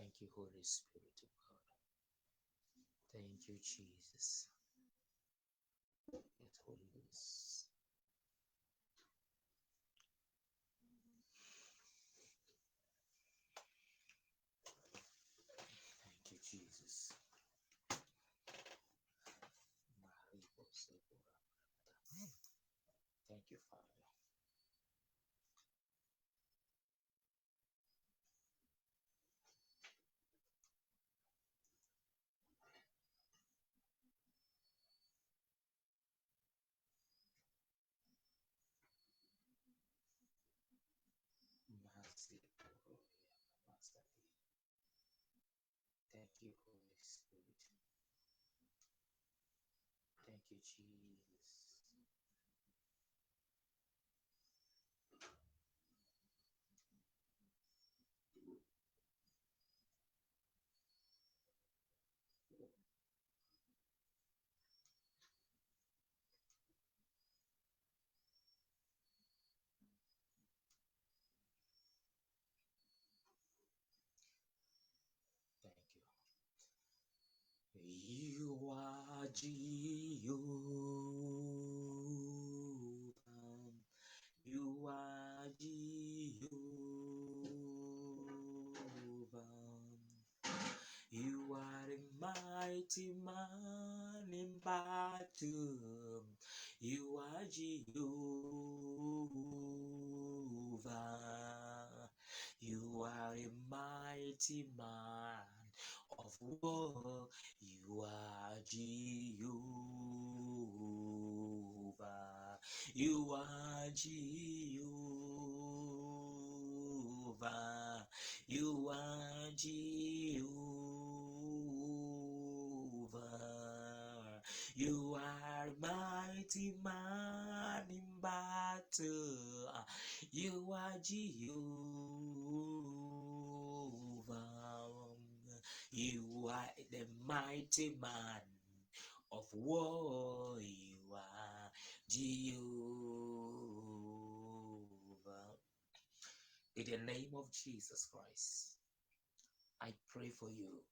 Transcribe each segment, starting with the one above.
Thank you, Holy Spirit of God. Thank you, Jesus. Yes, Holy Ghost. Thank you, Jesus. Thank you, Father. Thank you, Holy Spirit. Thank you, Jesus. Thank you. You are Jehovah. You are Jehovah. You are a mighty man in battle. You are Jehovah. You are a mighty man of war. You are Jehovah. You are Jehovah. You are Jehovah. You are mighty man in battle. You are Jehovah. You are the mighty man of war. You are Jehovah. In the name of Jesus Christ, I pray for you.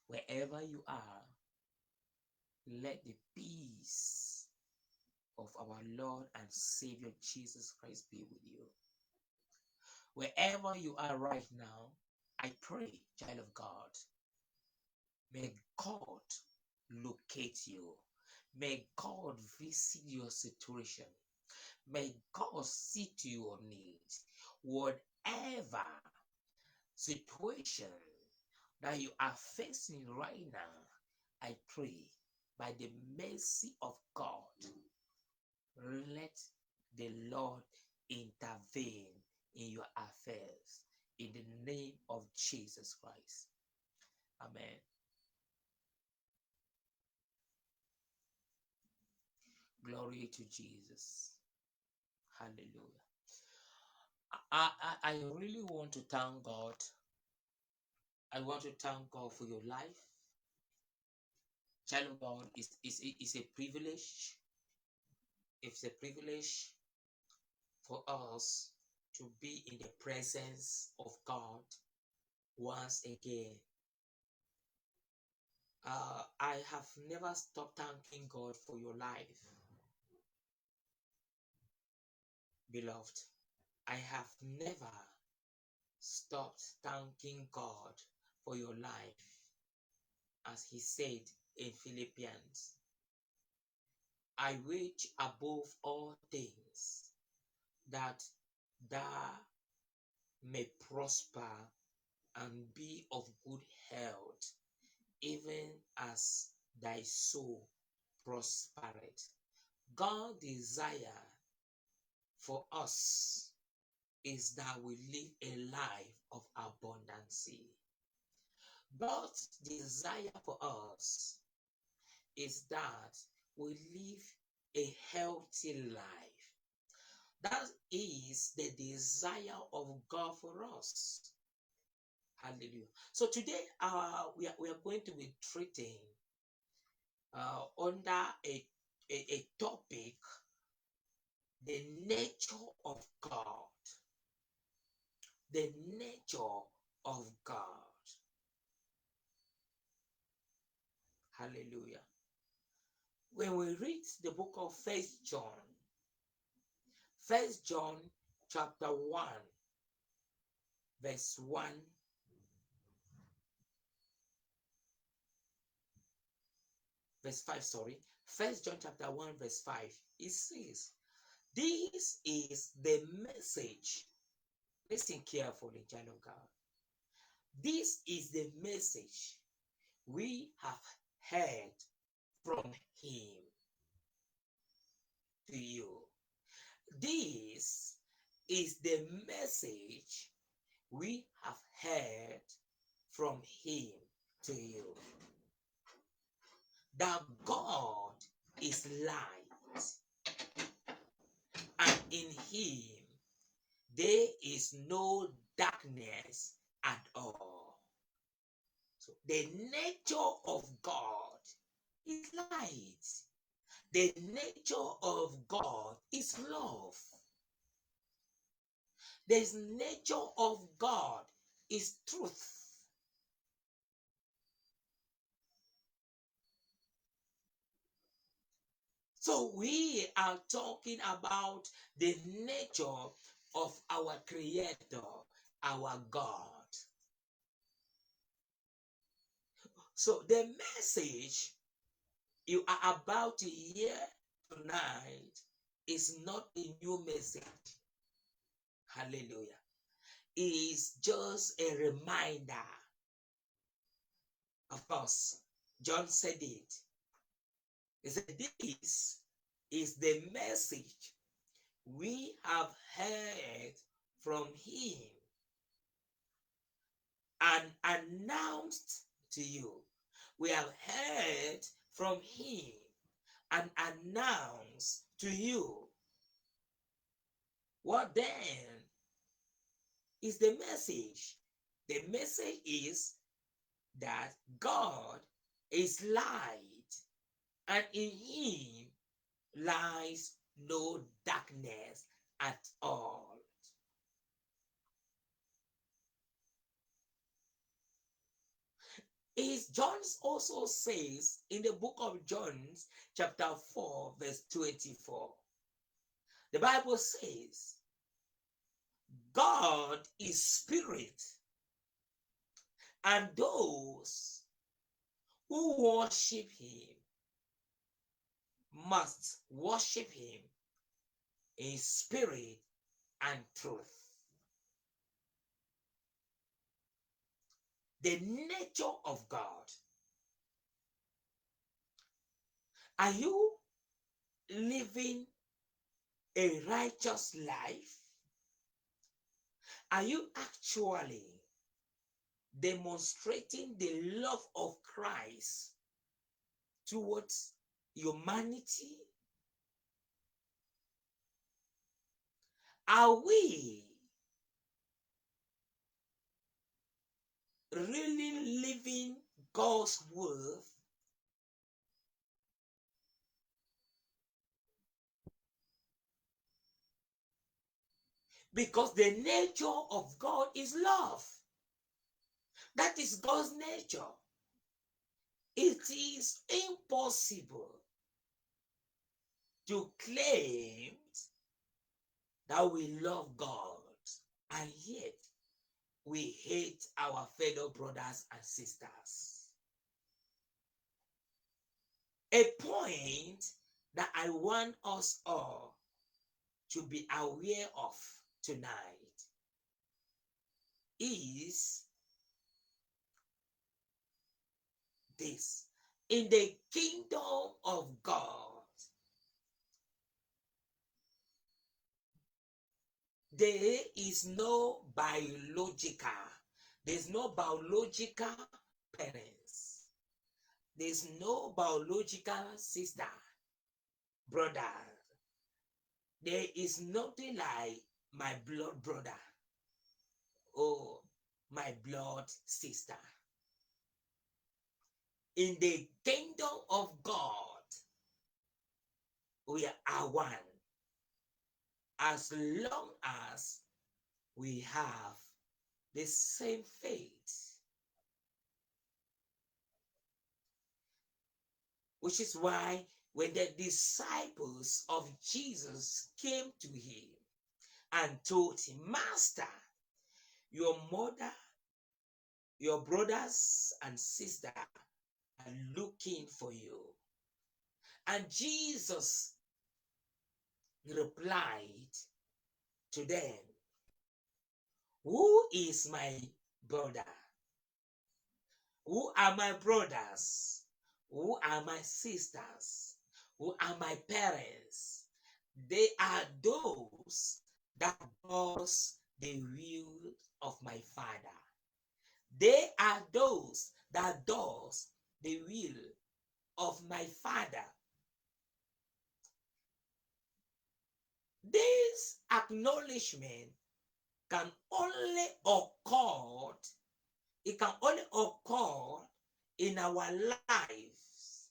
Wherever you are, let the peace of our Lord and Savior Jesus Christ be with you. Wherever you are right now, I pray, child of God, may God locate you. May God visit your situation. May God see to your needs. Whatever situation that you are facing right now, I pray by the mercy of God, let the Lord intervene in your affairs in the name of Jesus Christ. Amen. Glory to Jesus. Hallelujah. I really want to thank God. I want to thank God for your life. Child of God, is a privilege. It's a privilege for us to be in the presence of God once again. I have never stopped thanking God for your life, beloved. I have never stopped thanking God for your life, as He said in Philippians. I wish above all things that thou may prosper and be of good health, even as thy soul prospereth. God's desire for us is that we live a life of abundance. God's desire for us is that we live a healthy life. That is the desire of God for us. Hallelujah. So today we are going to be treating under a topic, the nature of God. The nature of God. Hallelujah. When we read the book of First John chapter 1, verse 1, verse 5, sorry. First John chapter 1, verse 5, it says, this is the message. Listen carefully, child of God. This is the message we have heard from him to you. This is the message we have heard from him to you. That God is light, and in him there is no darkness at all. So the nature of God is light. The nature of God is love. The nature of God is truth. So we are talking about the nature of our Creator, our God. So the message you are about to hear tonight is not a new message. Hallelujah. It is just a reminder. Of course, John said it. He said, this is the message we have heard from him and announced to you. We have heard from him and announced to you. What then is the message? The message is that God is light, and in him lies no darkness at all. Is John also says in the book of John, chapter 4, verse 24. The Bible says, God is spirit, and those who worship him must worship him in spirit and truth. The nature of God. Are you living a righteous life? Are you actually demonstrating the love of Christ towards humanity? Are we really living God's word? Because the nature of God is love. That is God's nature. It is impossible to claim that we love God and yet we hate our fellow brothers and sisters. A point that I want us all to be aware of tonight is this. In the kingdom of God, there is no biological, there's no biological parents. There's no biological sister, brother. There is nothing like my blood brother or my blood sister. In the kingdom of God, we are one. As long as we have the same faith. Which is why when the disciples of Jesus came to him and told him, Master, your mother, your brothers and sister are looking for you. And Jesus replied to them, who is my brother? Who are my brothers? Who are my sisters? Who are my parents? They are those that does the will of my Father. They are those that does the will of my Father. This acknowledgement can only occur, it can only occur in our lives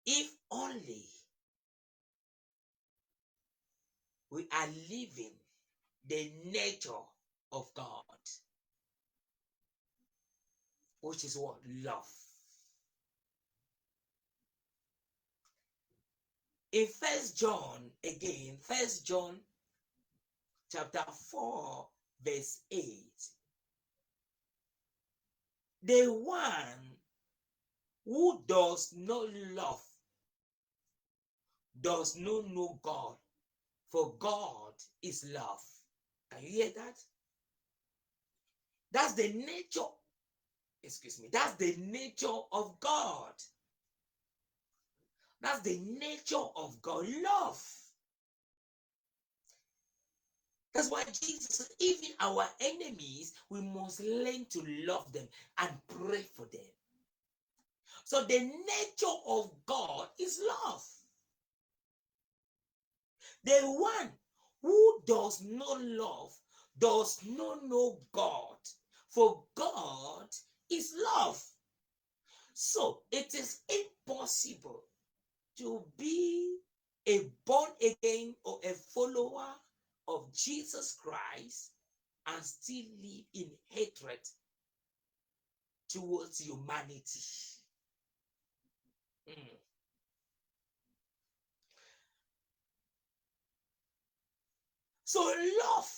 if only we are living the nature of God, which is what? Love. In First John, again, First John chapter 4, verse 8, the one who does not love does not know God, for God is love. Can you hear that? That's the nature, that's the nature of God. That's the nature of God, love. That's why Jesus said, even our enemies, we must learn to love them and pray for them. So the nature of God is love. The one who does not love does not know God, for God is love. So it is impossible to be a born again or a follower of Jesus Christ and still live in hatred towards humanity. So love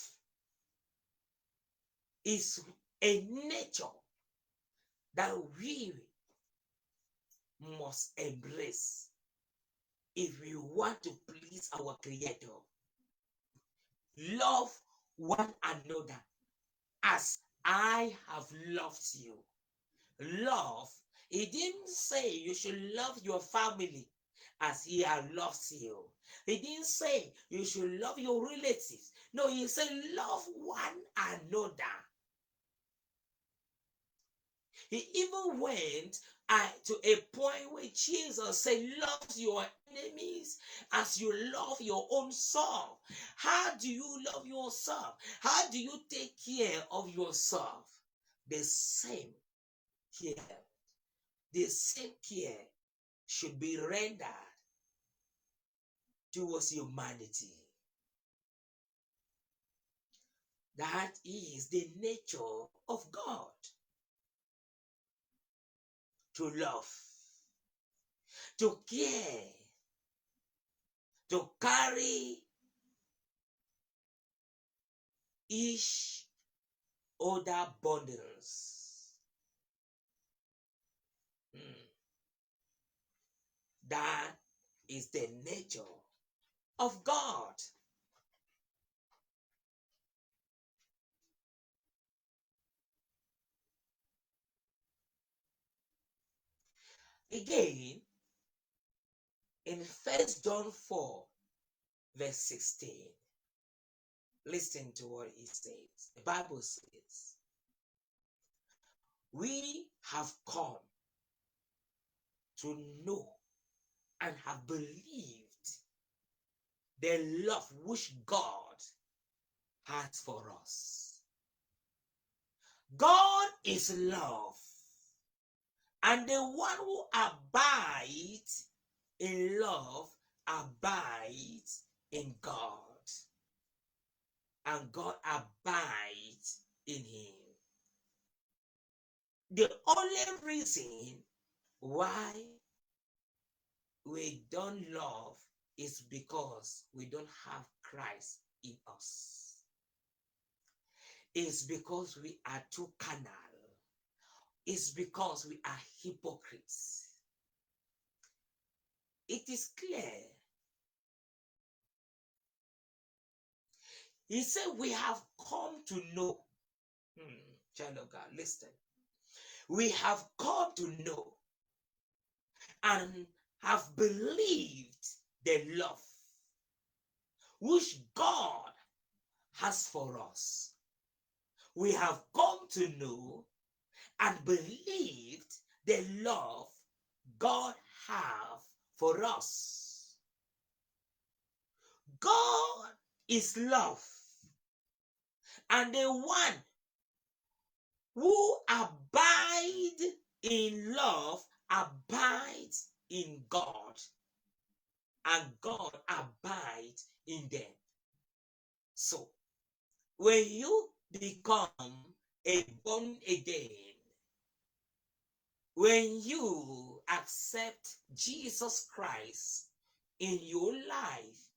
is a nature that we must embrace if we want to please our Creator. Love one another as I have loved you. Love, he didn't say you should love your family as he has loved you. He didn't say you should love your relatives. No, he said love one another. He even went to a point where Jesus said, love your enemies as you love your own self. How do you love yourself? How do you take care of yourself? The same care. The same care should be rendered towards humanity. That is the nature of God. To love, to care, to carry each other burdens. That is the nature of God. Again, in 1 John 4, verse 16, listen to what it says. The Bible says, we have come to know and have believed the love which God has for us. God is love, and the one who abides in love abides in God. and God abides in him. The only reason why we don't love is because we don't have Christ in us. It's because we are too carnal. It's because we are hypocrites. It is clear. He said we have come to know. Child of God, listen. We have come to know and have believed the love which God has for us. We have come to know and believed the love God have for us. God is love, and the one who abide in love abides in God, and God abides in them. So, when you become a born again, when you accept Jesus Christ in your life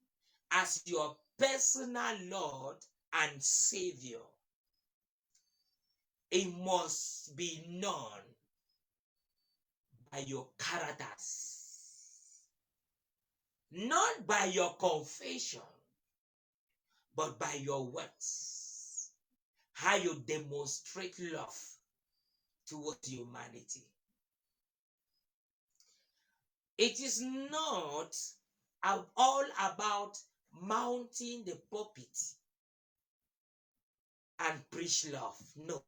as your personal Lord and Savior, it must be known by your characters, not by your confession, but by your works, how you demonstrate love towards humanity. It is not all about mounting the pulpit and preach love. No,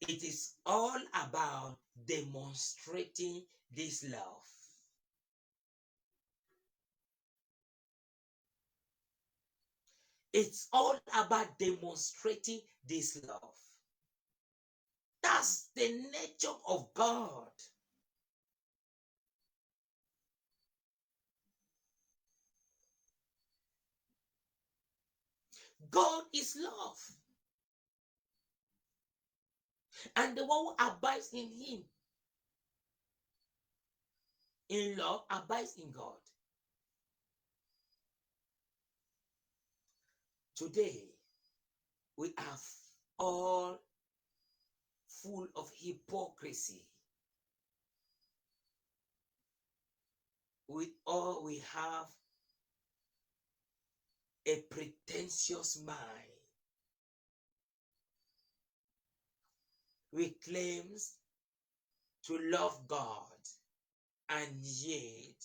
it is all about demonstrating this love. It's all about demonstrating this love. That's the nature of God. God is love. And the one who abides in him, in love, abides in God. Today, we are all full of hypocrisy. We have a pretentious mind. We claim to love God, and yet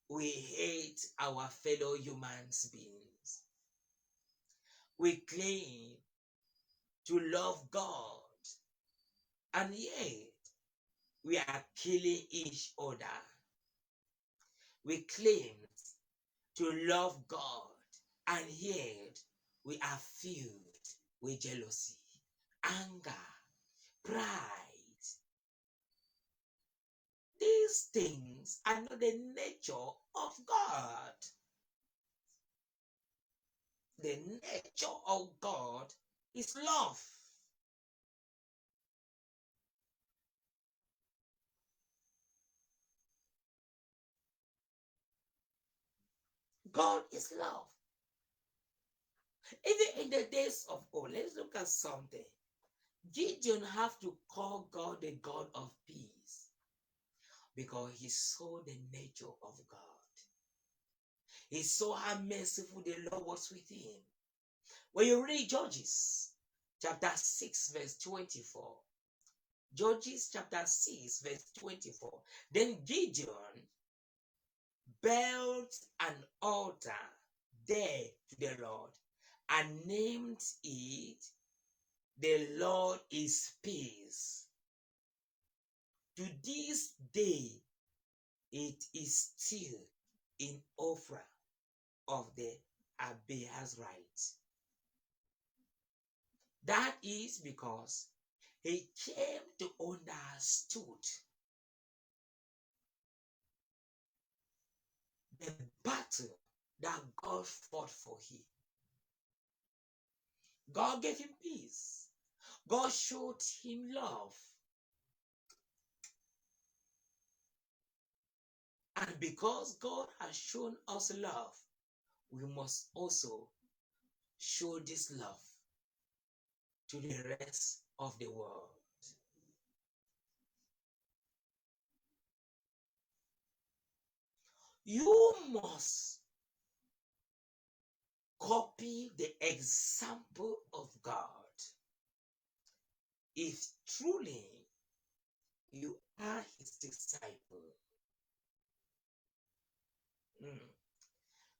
we hate our fellow human beings. We claim to love God, and yet we are killing each other. We claim to love God, and yet we are filled with jealousy, anger, pride. These things are not the nature of God. The nature of God is love. God is love. Even in the days of old, let's look at something. Gideon have to call God the God of peace because he saw the nature of God. He saw how merciful the Lord was with him. When you read Judges chapter 6 verse 24, Judges chapter 6 verse 24, then Gideon built an altar there to the Lord and named it "The Lord is Peace." To this day, it is still in Ophrah of the Abiezrites. That is because he came to understood the battle that God fought for him. God gave him peace. God showed him love. And because God has shown us love, we must also show this love to the rest of the world. You must copy the example of God. If truly you are his disciple,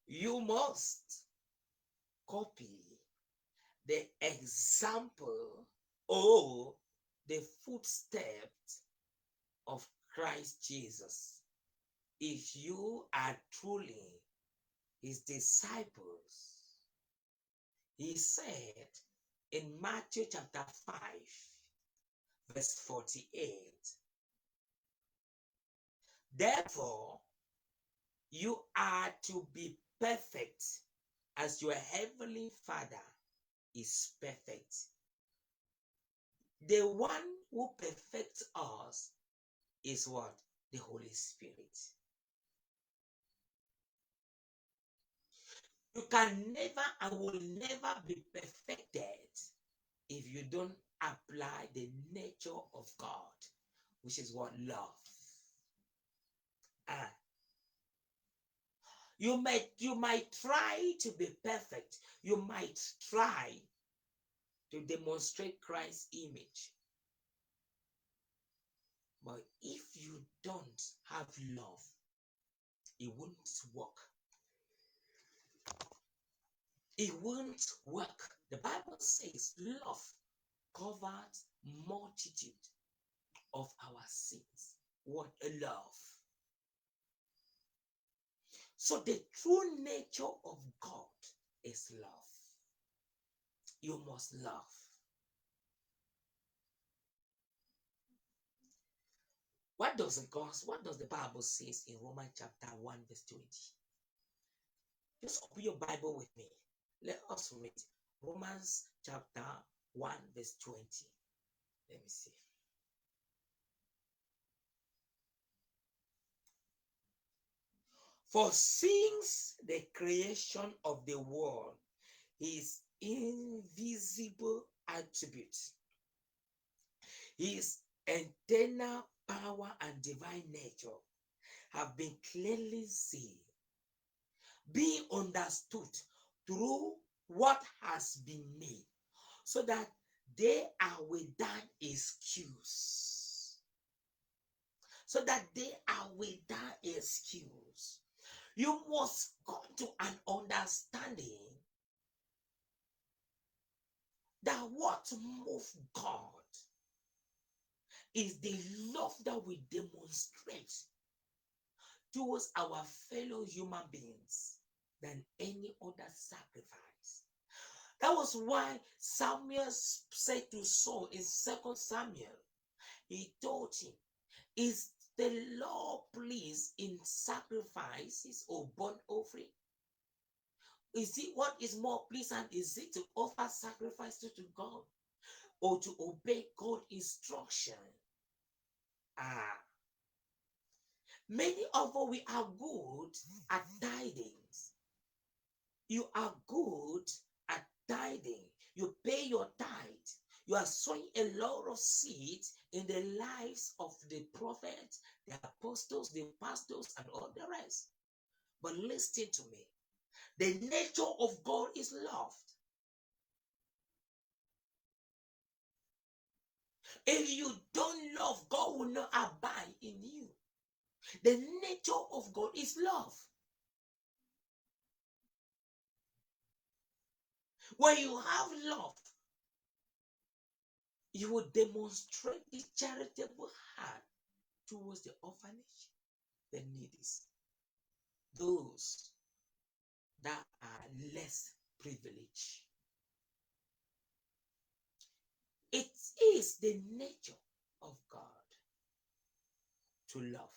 you must copy the example or the footsteps of Christ Jesus. If you are truly his disciples, he said in Matthew chapter 5, verse 48, therefore, you are to be perfect as your heavenly Father is perfect. The one who perfects us is what? The Holy Spirit. You can never and will never be perfected if you don't apply the nature of God, which is what? Love. You might try to be perfect. You might try to demonstrate Christ's image. But if you don't have love, it won't work. It won't work. The Bible says love covers multitude of our sins. What a love. So the true nature of God is love. You must love. What does the Bible says in Romans chapter 1 verse 20? Just open your Bible with me. Let us read Romans chapter 1 verse 20. Let me see. For since the creation of the world, his invisible attributes, his eternal power and divine nature have been clearly seen, being understood through what has been made, so that they are without excuse. So that they are without excuse. You must come to an understanding that what moves God is the love that we demonstrate towards our fellow human beings than any other sacrifice. That was why Samuel said to Saul in 2 Samuel, he told him, is the Lord pleased in sacrifices or burnt offering? Is it what is more pleasant? Is it to offer sacrifices to God or to obey God's instruction? Many of us, we are good at tithings. You are good at tithing. You pay your tithe. You are sowing a lot of seeds in the lives of the prophets, the apostles, the pastors, and all the rest. But listen to me. The nature of God is love. If you don't love, God will not abide in you. The nature of God is love. When you have love, you will demonstrate the charitable heart towards the orphanage, the needy, those that are less privileged. It is the nature of God to love,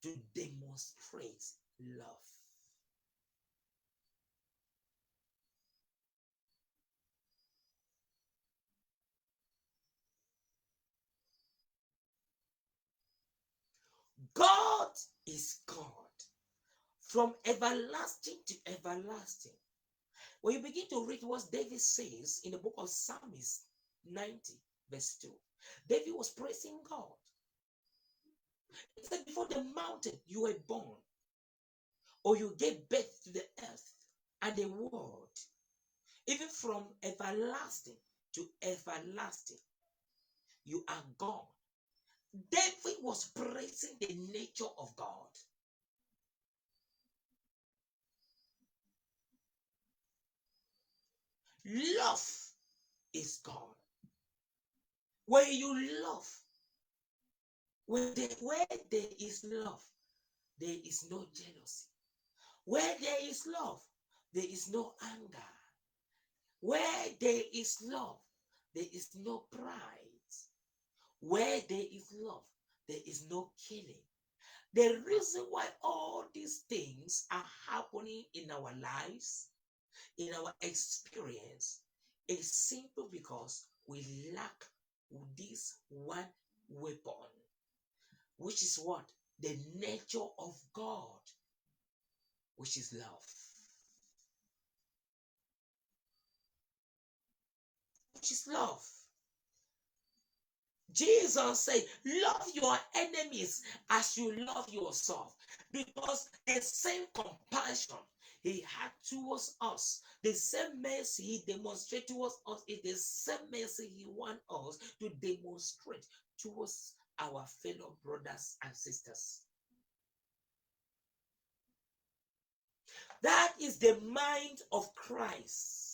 to demonstrate love. God is God from everlasting to everlasting. When you begin to read what David says in the book of Psalms 90, verse 2, David was praising God. He said, before the mountain you were born, or you gave birth to the earth and the world, even from everlasting to everlasting, you are God. David was praising the nature of God. Love is God. When you love, where there is love, there is no jealousy. Where there is love, there is no anger. Where there is love, there is no pride. Where there is love, there is no killing. The reason why all these things are happening in our lives, in our experience, is simple because we lack this one weapon, which is what? The nature of God, which is love. Which is love. Jesus said, love your enemies as you love yourself. Because the same compassion he had towards us, the same mercy he demonstrated towards us, is the same mercy he wants us to demonstrate towards our fellow brothers and sisters. That is the mind of Christ.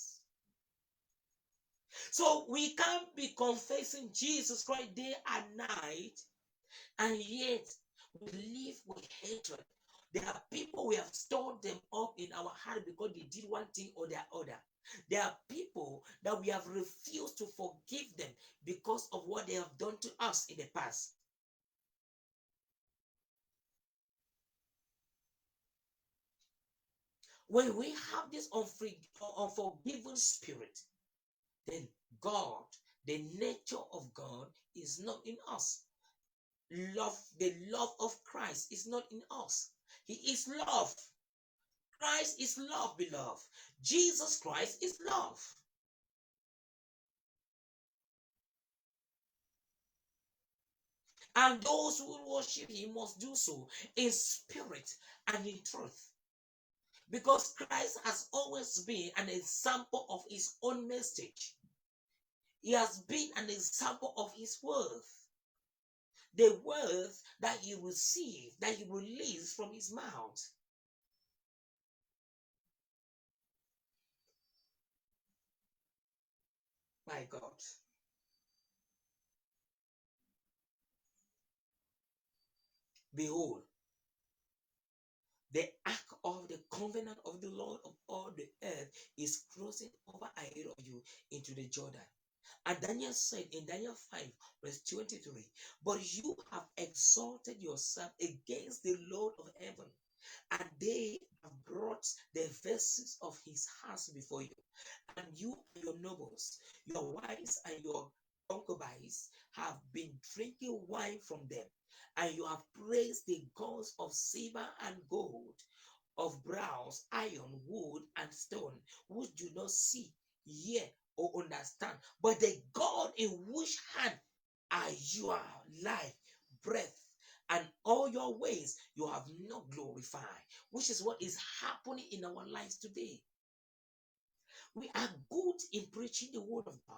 So we can't be confessing Jesus Christ day and night, and yet we live with hatred. There are people we have stored them up in our heart because they did one thing or the other. There are people that we have refused to forgive them because of what they have done to us in the past. When we have this unforgiven spirit, then God, the nature of God, is not in us. The love of Christ is not in us. He is love. Christ is love, beloved. Jesus Christ is love. And those who worship him must do so in spirit and in truth. Because Christ has always been an example of his own message. He has been an example of his worth. The worth that he received, that he released from his mouth. My God. Behold, the ark of the covenant of the Lord of all the earth is crossing over ahead of you into the Jordan. And Daniel said in Daniel 5, verse 23, but you have exalted yourself against the Lord of heaven, and they have brought the vessels of his house before you. And you and your nobles, your wives and your concubines have been drinking wine from them, and you have praised the gods of silver and gold, of bronze, iron, wood, and stone, which do not see, hear, or understand, but the God in which hand are your life, breath, and all your ways you have not glorified, which is what is happening in our lives today. We are good in preaching the word of God.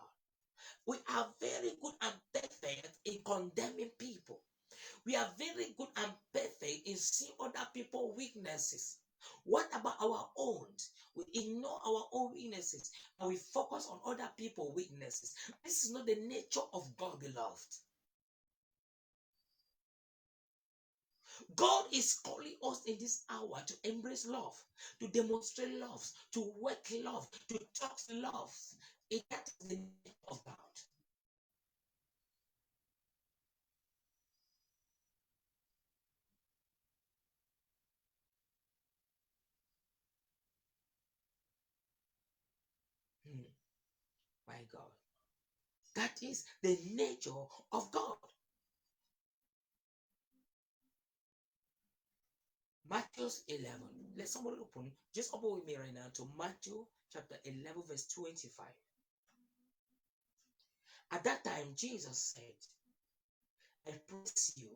We are very good and perfect in condemning people. We are very good and perfect in seeing other people's weaknesses. What about our own? We ignore our own weaknesses and we focus on other people's weaknesses. This is not the nature of God, beloved. God is calling us in this hour to embrace love, to demonstrate love, to work love, to talk love. That is the nature of God. Hmm, my God. That is the nature of God. Matthew 11. Let somebody open, just open with me right now to Matthew chapter 11, verse 25. At that time, Jesus said, I praise you,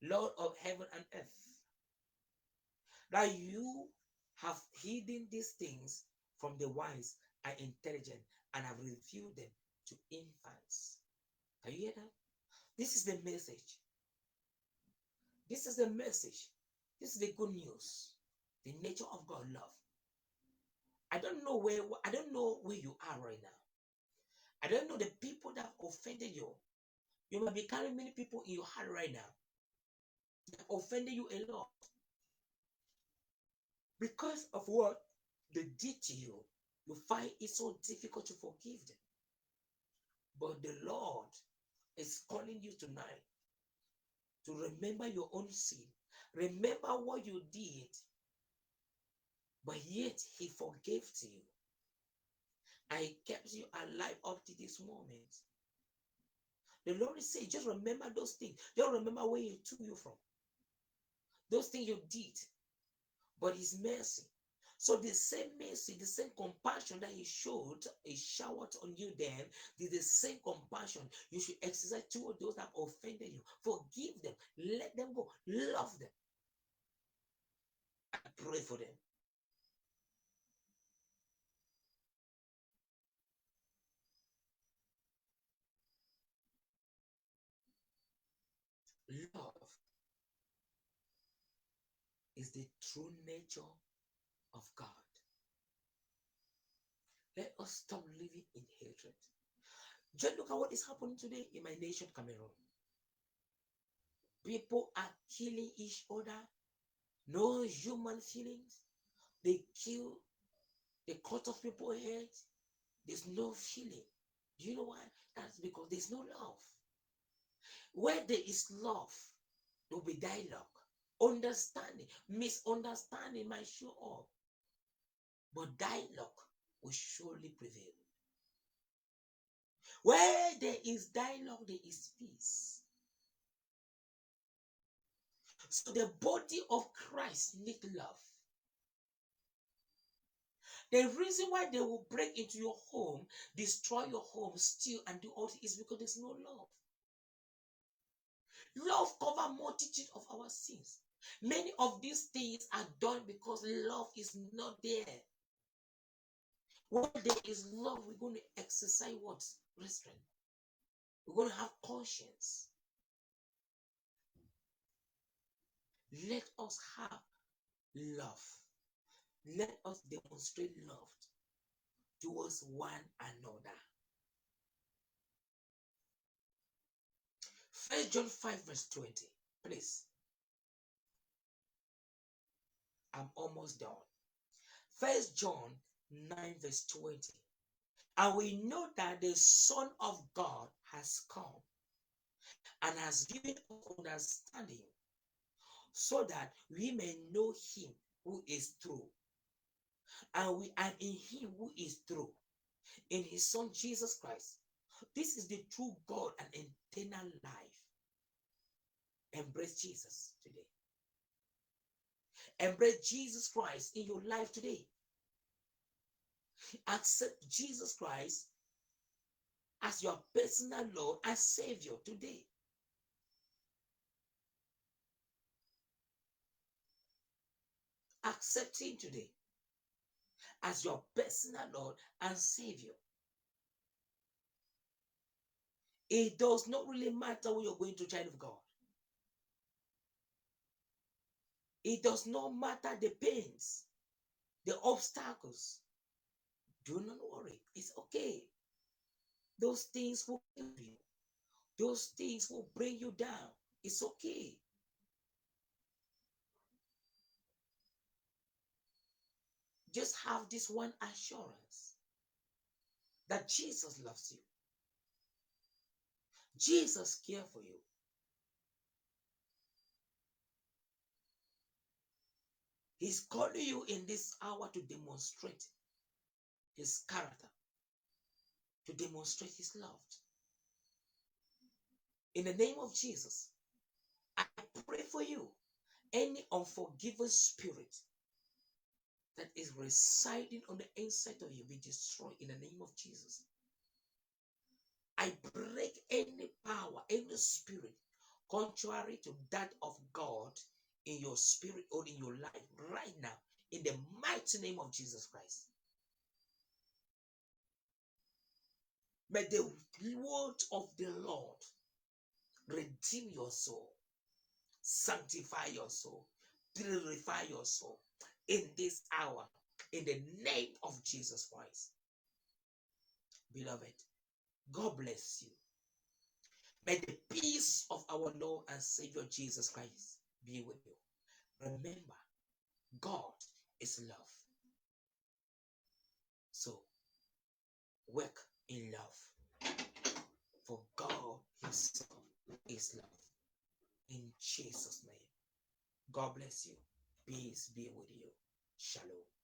Lord of heaven and earth, that you have hidden these things from the wise and intelligent and have revealed them to infants. Can you hear that? This is the message. This is the message. This is the good news. The nature of God love. I don't know where you are right now. I don't know the people that offended you. You might be carrying many people in your heart right now that offended you a lot. Because of what they did to you, you find it so difficult to forgive them. But the Lord is calling you tonight to remember your own sin. Remember what you did, but yet He forgave to you. And He kept you alive up to this moment. The Lord is saying, just remember those things. Just remember where He took you from. Those things you did, but His mercy. So the same mercy, the same compassion that He showered on you then, the same compassion you should exercise toward those that offended you. Forgive them. Let them go. Love them. And pray for them. Love is the true nature of God. Let us stop living in hatred. Just look at what is happening today in my nation, Cameroon. People are killing each other. No human feelings. They kill, they cut off people's heads. There's no feeling. Do you know why? That's because there's no love. Where there is love, there will be dialogue. Understanding, misunderstanding might show up, but dialogue will surely prevail. Where there is dialogue, there is peace. So the body of Christ needs love. The reason why they will break into your home, destroy your home, steal, and do all this is because there's no love. Love covers multitude of our sins. Many of these things are done because love is not there. When there is love, we're going to exercise what? Restraint. We're going to have conscience. Let us have love. Let us demonstrate love towards one another. 1 John 5 verse 20. Please. I'm almost done. 1 John 9 verse 20. And we know that the Son of God has come and has given us understanding so that we may know Him who is true. And we are in Him who is true, in His Son Jesus Christ. This is the true God and eternal life. Embrace Jesus today. Embrace Jesus Christ in your life today. Accept Jesus Christ as your personal Lord and Savior today. Accept Him today as your personal Lord and Savior. It does not really matter when you're going to, child of God. It does not matter the pains, the obstacles. Do not worry. It's okay. Those things will kill you. Those things will bring you down. It's okay. Just have this one assurance that Jesus loves you. Jesus cares for you. He's calling you in this hour to demonstrate His character, to demonstrate His love. In the name of Jesus, I pray for you Any unforgiving spirit that is residing on the inside of you be destroyed in the name of Jesus. I break any power, any spirit contrary to that of God in your spirit or in your life right now in the mighty name of Jesus Christ. May the word of the Lord redeem your soul, sanctify your soul, purify your soul in this hour in the name of Jesus Christ. Beloved, God bless you. May the peace of our Lord and Savior Jesus Christ be with you. Remember, God is love. So, work in love. For God Himself is love. In Jesus' name. God bless you. Peace be with you. Shalom.